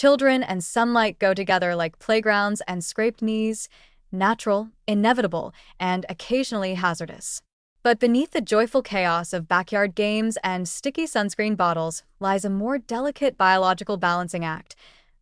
Children and sunlight go together like playgrounds and scraped knees, natural, inevitable, and occasionally hazardous. But beneath the joyful chaos of backyard games and sticky sunscreen bottles lies a more delicate biological balancing act: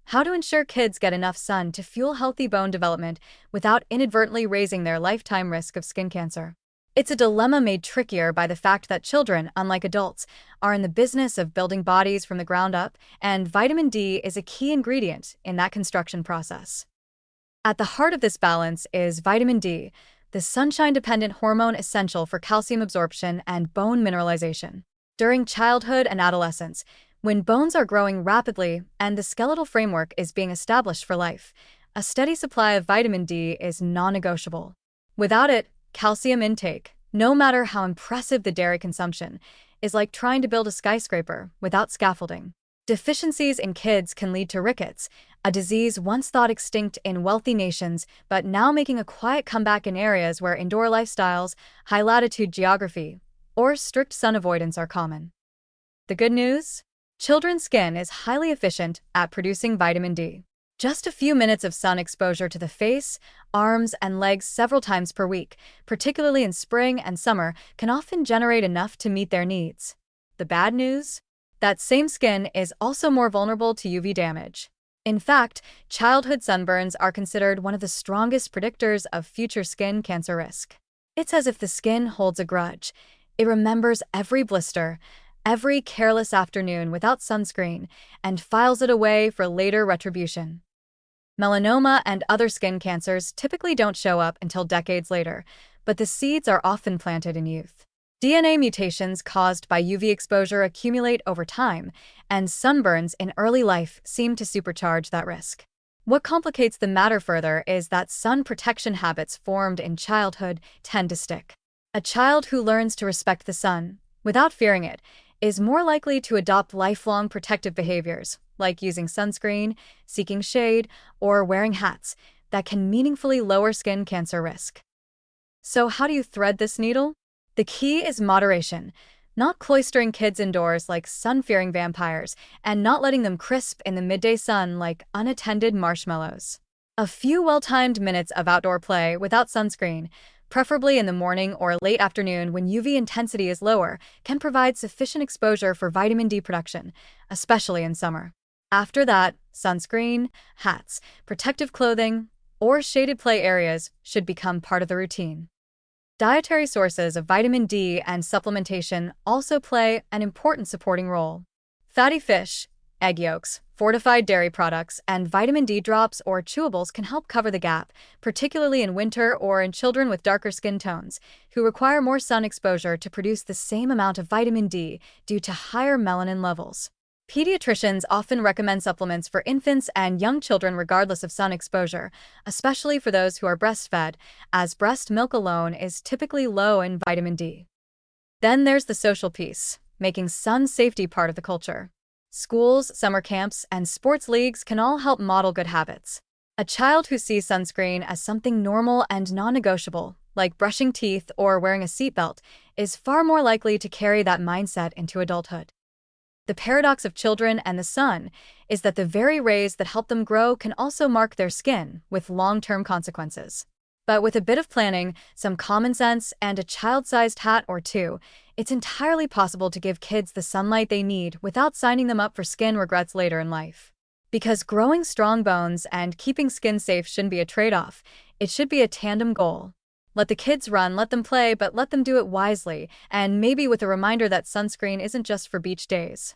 how to ensure kids get enough sun to fuel healthy bone development without inadvertently raising their lifetime risk of skin cancer. It's a dilemma made trickier by the fact that children, unlike adults, are in the business of building bodies from the ground up, and vitamin D is a key ingredient in that construction process. At the heart of this balance is vitamin D, the sunshine-dependent hormone essential for calcium absorption and bone mineralization. During childhood and adolescence, when bones are growing rapidly and the skeletal framework is being established for life, a steady supply of vitamin D is non-negotiable. Without it, calcium intake, no matter how impressive the dairy consumption, is like trying to build a skyscraper without scaffolding. Deficiencies in kids can lead to rickets, a disease once thought extinct in wealthy nations but now making a quiet comeback in areas where indoor lifestyles, high-latitude geography, or strict sun avoidance are common. The good news? Children's skin is highly efficient at producing vitamin D. Just a few minutes of sun exposure to the face, arms, and legs several times per week, particularly in spring and summer, can often generate enough to meet their needs. The bad news? That same skin is also more vulnerable to UV damage. In fact, childhood sunburns are considered one of the strongest predictors of future skin cancer risk. It's as if the skin holds a grudge. It remembers every blister, every careless afternoon without sunscreen, and files it away for later retribution. Melanoma and other skin cancers typically don't show up until decades later, but the seeds are often planted in youth. DNA mutations caused by UV exposure accumulate over time, and sunburns in early life seem to supercharge that risk. What complicates the matter further is that sun protection habits formed in childhood tend to stick. A child who learns to respect the sun, without fearing it, is more likely to adopt lifelong protective behaviors, like using sunscreen, seeking shade, or wearing hats, that can meaningfully lower skin cancer risk. So how do you thread this needle? The key is moderation, not cloistering kids indoors like sun-fearing vampires, and not letting them crisp in the midday sun like unattended marshmallows. A few well-timed minutes of outdoor play without sunscreen, preferably in the morning or late afternoon when UV intensity is lower, can provide sufficient exposure for vitamin D production, especially in summer. After that, sunscreen, hats, protective clothing, or shaded play areas should become part of the routine. Dietary sources of vitamin D and supplementation also play an important supporting role. Fatty fish, egg yolks, fortified dairy products, and vitamin D drops or chewables can help cover the gap, particularly in winter or in children with darker skin tones, who require more sun exposure to produce the same amount of vitamin D due to higher melanin levels. Pediatricians often recommend supplements for infants and young children regardless of sun exposure, especially for those who are breastfed, as breast milk alone is typically low in vitamin D. Then there's the social piece, making sun safety part of the culture. Schools, summer camps, and sports leagues can all help model good habits. A child who sees sunscreen as something normal and non-negotiable, like brushing teeth or wearing a seatbelt, is far more likely to carry that mindset into adulthood. The paradox of children and the sun is that the very rays that help them grow can also mark their skin with long-term consequences. But with a bit of planning, some common sense, and a child-sized hat or two, it's entirely possible to give kids the sunlight they need without signing them up for skin regrets later in life. Because growing strong bones and keeping skin safe shouldn't be a trade-off, it should be a tandem goal. Let the kids run, let them play, but let them do it wisely, and maybe with a reminder that sunscreen isn't just for beach days.